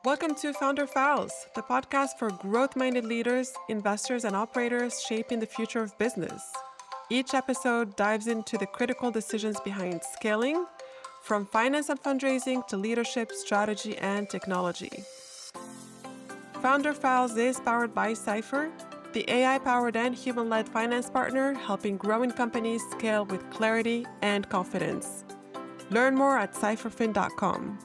Welcome to Founder Files, the podcast for growth-minded leaders, investors, and operators shaping the future of business. Each episode dives into the critical decisions behind scaling, from finance and fundraising to leadership, strategy, and technology. Founder Files is powered by Cypher, the AI-powered and human-led finance partner helping growing companies scale with clarity and confidence. Learn more at cypherfin.com.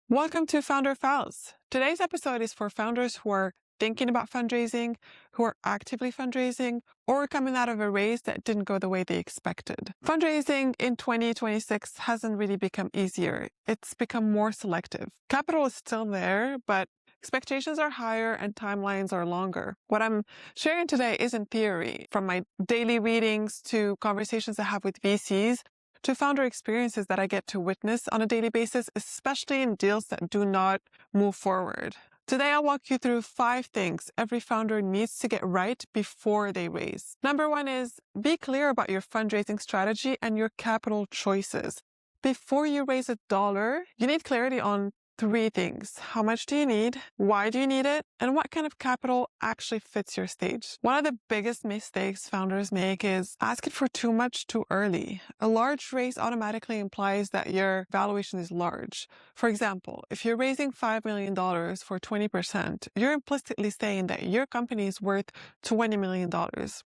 Welcome to Founder Files. Today's episode is for founders who are thinking about fundraising, who are actively fundraising, or coming out of a raise that didn't go the way they expected. Fundraising in 2026 hasn't really become easier. It's become more selective. Capital is still there, but expectations are higher and timelines are longer. What I'm sharing today isn't theory. From my daily readings to conversations I have with VCs, to founder experiences that I get to witness on a daily basis, especially in deals that do not move forward. Today, I'll walk you through 5 things every founder needs to get right before they raise. Number 1 is be clear about your fundraising strategy and your capital choices. Before you raise $1, you need clarity on 3 things. How much do you need? Why do you need it? And what kind of capital actually fits your stage? One of the biggest mistakes founders make is asking for too much too early. A large raise automatically implies that your valuation is large. For example, if you're raising $5 million for 20%, you're implicitly saying that your company is worth $20 million.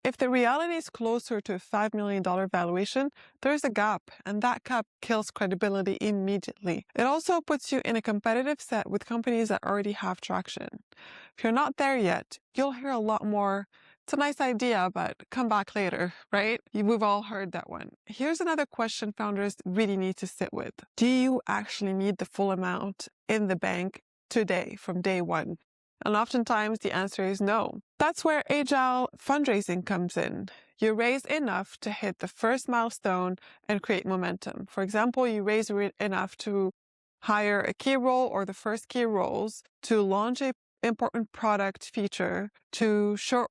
If the reality is closer to a $5 million valuation, there's a gap, and that gap kills credibility immediately. It also puts you in a competitive set with companies that already have traction. If you're not there yet, you'll hear a lot more, "It's a nice idea, but come back later," right? We've all heard that one. Here's another question founders really need to sit with. Do you actually need the full amount in the bank today, from day one? And oftentimes the answer is no. That's where Agile fundraising comes in. You raise enough to hit the first milestone and create momentum. For example, you raise enough to hire a key role or the first key roles, to launch an important product feature, to show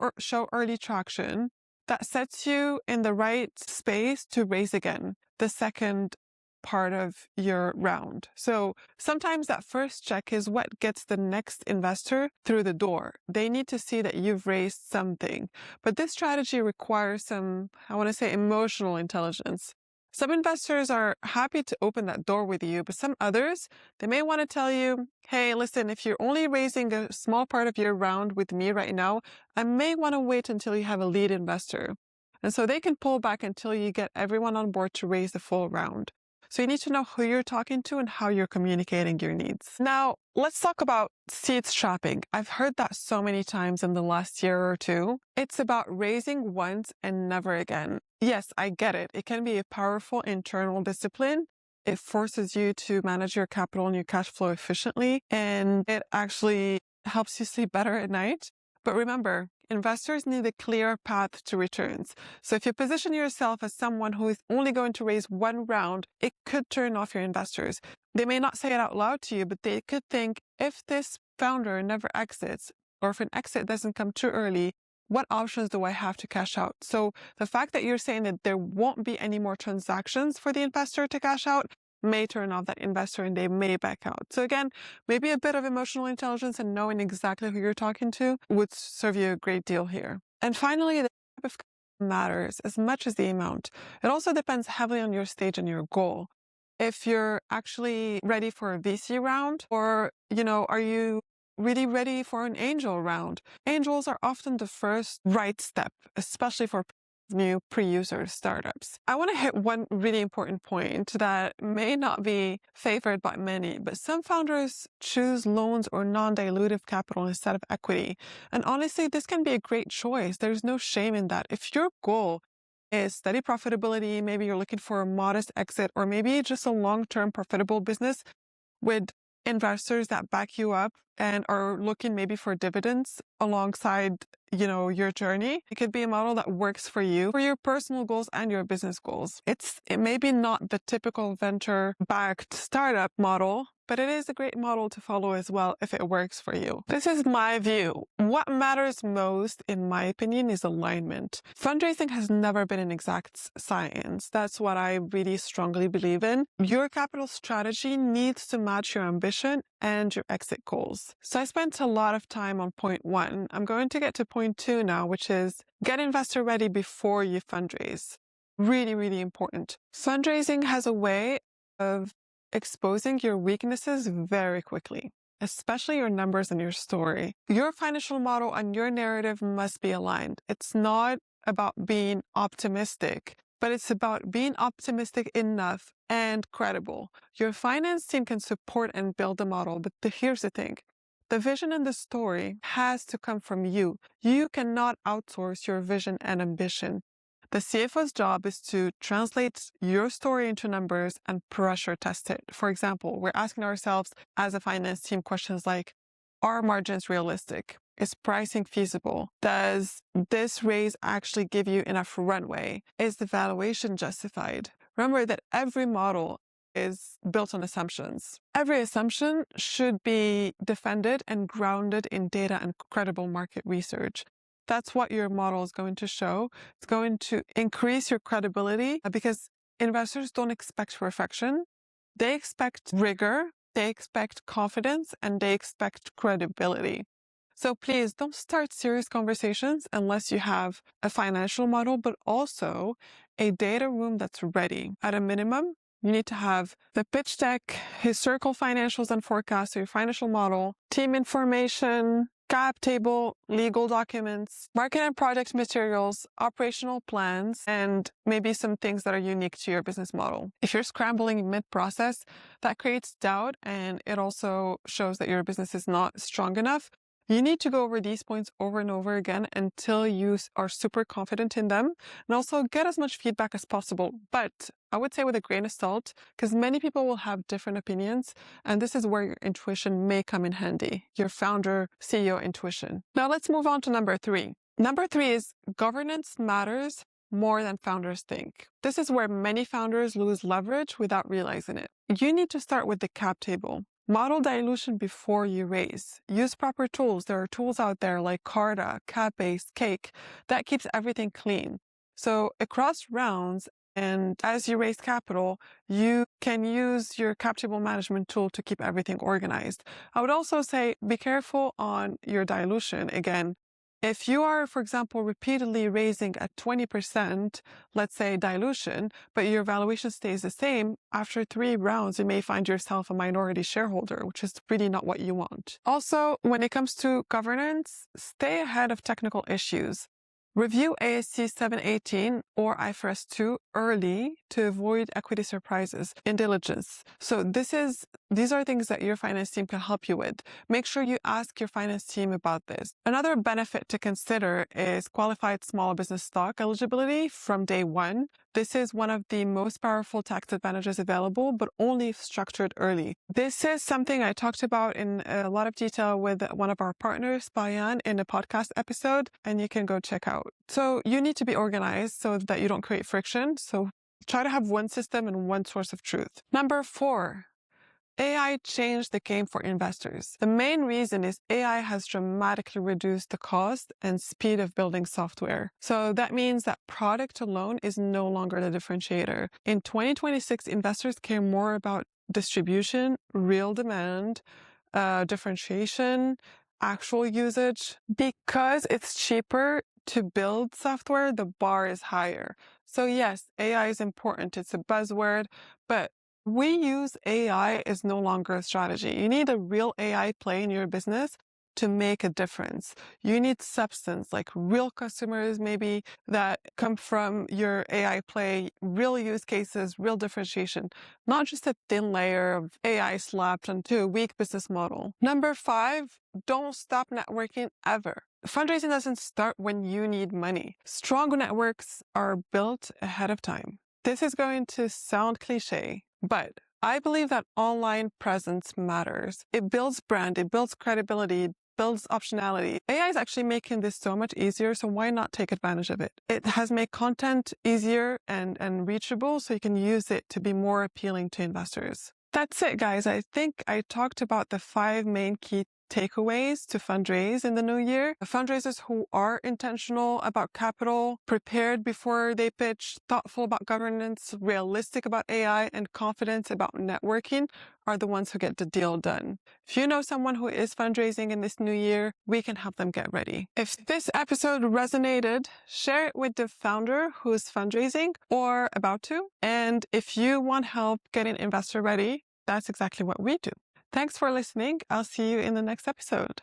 early traction. That sets you in the right space to raise again, the second part of your round. So sometimes that first check is what gets the next investor through the door. They need to see that you've raised something. But this strategy requires some, emotional intelligence. Some investors are happy to open that door with you, but some others, they may want to tell you, "Hey, listen, if you're only raising a small part of your round with me right now, I may want to wait until you have a lead investor." And so they can pull back until you get everyone on board to raise the full round. So you need to know who you're talking to and how you're communicating your needs. Now, let's talk about seed trapping. I've heard that so many times in the last year or two. It's about raising once and never again. Yes, I get it. It can be a powerful internal discipline. It forces you to manage your capital and your cash flow efficiently, and it actually helps you sleep better at night. But remember, investors need a clear path to returns. So if you position yourself as someone who is only going to raise one round, it could turn off your investors. They may not say it out loud to you, but they could think, if this founder never exits, or if an exit doesn't come too early, what options do I have to cash out? So the fact that you're saying that there won't be any more transactions for the investor to cash out may turn off that investor and they may back out. So again, maybe a bit of emotional intelligence and knowing exactly who you're talking to would serve you a great deal here. And finally, the type of matters as much as the amount. It also depends heavily on your stage and your goal. If you're actually ready for a VC round, or, are you really ready for an angel round? Angels are often the first right step, especially for new pre-user startups. I want to hit one really important point that may not be favored by many, but some founders choose loans or non-dilutive capital instead of equity. And honestly, this can be a great choice. There's no shame in that. If your goal is steady profitability, maybe you're looking for a modest exit, or maybe just a long-term profitable business with investors that back you up and are looking maybe for dividends alongside, your journey, it could be a model that works for you, for your personal goals and your business goals. It may be not the typical venture-backed startup model, but it is a great model to follow as well if it works for you. This is my view. What matters most, in my opinion, is alignment. Fundraising has never been an exact science. That's what I really strongly believe in. Your capital strategy needs to match your ambition and your exit goals. So I spent a lot of time on point 1. I'm going to get to point 2 now, which is get investor ready before you fundraise. Really, really important. Fundraising has a way of exposing your weaknesses very quickly, especially your numbers and your story. Your financial model and your narrative must be aligned. It's not about being optimistic, but it's about being optimistic enough and credible. Your finance team can support and build the model, but here's the thing. The vision and the story has to come from you. You cannot outsource your vision and ambition. The CFO's job is to translate your story into numbers and pressure test it. For example, we're asking ourselves as a finance team questions like, are margins realistic? Is pricing feasible? Does this raise actually give you enough runway? Is the valuation justified? Remember that every model is built on assumptions. Every assumption should be defended and grounded in data and credible market research. That's what your model is going to show. It's going to increase your credibility because investors don't expect perfection. They expect rigor, they expect confidence, and they expect credibility. So please don't start serious conversations unless you have a financial model, but also a data room that's ready. At a minimum, you need to have the pitch deck, historical financials and forecasts, so your financial model, team information, cap table, legal documents, market and product materials, operational plans, and maybe some things that are unique to your business model. If you're scrambling mid-process, that creates doubt and it also shows that your business is not strong enough. You need to go over these points over and over again until you are super confident in them, and also get as much feedback as possible. But I would say with a grain of salt, because many people will have different opinions, and this is where your intuition may come in handy, your founder, CEO intuition. Now let's move on to number 3. Number 3 is governance matters more than founders think. This is where many founders lose leverage without realizing it. You need to start with the cap table. Model dilution before you raise. Use proper tools. There are tools out there like Carta, CapBase, Cake that keeps everything clean. So across rounds and as you raise capital, you can use your cap table management tool to keep everything organized. I would also say be careful on your dilution. Again, if you are, for example, repeatedly raising at 20%, let's say dilution, but your valuation stays the same, after 3 rounds, you may find yourself a minority shareholder, which is really not what you want. Also, when it comes to governance, stay ahead of technical issues. Review ASC 718 or IFRS 2 early to avoid equity surprises in diligence. So these are things that your finance team can help you with. Make sure you ask your finance team about this. Another benefit to consider is qualified small business stock eligibility from day 1. This is one of the most powerful tax advantages available, but only if structured early. This is something I talked about in a lot of detail with one of our partners, Bayan, in a podcast episode, and you can go check out. So you need to be organized so that you don't create friction. So try to have one system and one source of truth. Number 4. AI changed the game for investors. The main reason is AI has dramatically reduced the cost and speed of building software. So that means that product alone is no longer the differentiator. In 2026, investors care more about distribution, real demand, differentiation, actual usage. Because it's cheaper to build software, the bar is higher. So yes, AI is important. It's a buzzword, but we use AI is no longer a strategy. You need a real AI play in your business to make a difference. You need substance, like real customers maybe that come from your AI play, real use cases, real differentiation, not just a thin layer of AI slapped onto a weak business model. Number 5, don't stop networking ever. Fundraising doesn't start when you need money. Strong networks are built ahead of time. This is going to sound cliche, but I believe that online presence matters. It builds brand, it builds credibility, it builds optionality. AI is actually making this so much easier, so why not take advantage of it? It has made content easier and reachable, so you can use it to be more appealing to investors. That's it, guys. I think I talked about the 5 main key takeaways to fundraise in the new year. Fundraisers who are intentional about capital, prepared before they pitch, thoughtful about governance, realistic about AI, and confident about networking are the ones who get the deal done. If you know someone who is fundraising in this new year, we can help them get ready. If this episode resonated, share it with the founder who's fundraising or about to. And if you want help getting investor ready, that's exactly what we do. Thanks for listening. I'll see you in the next episode.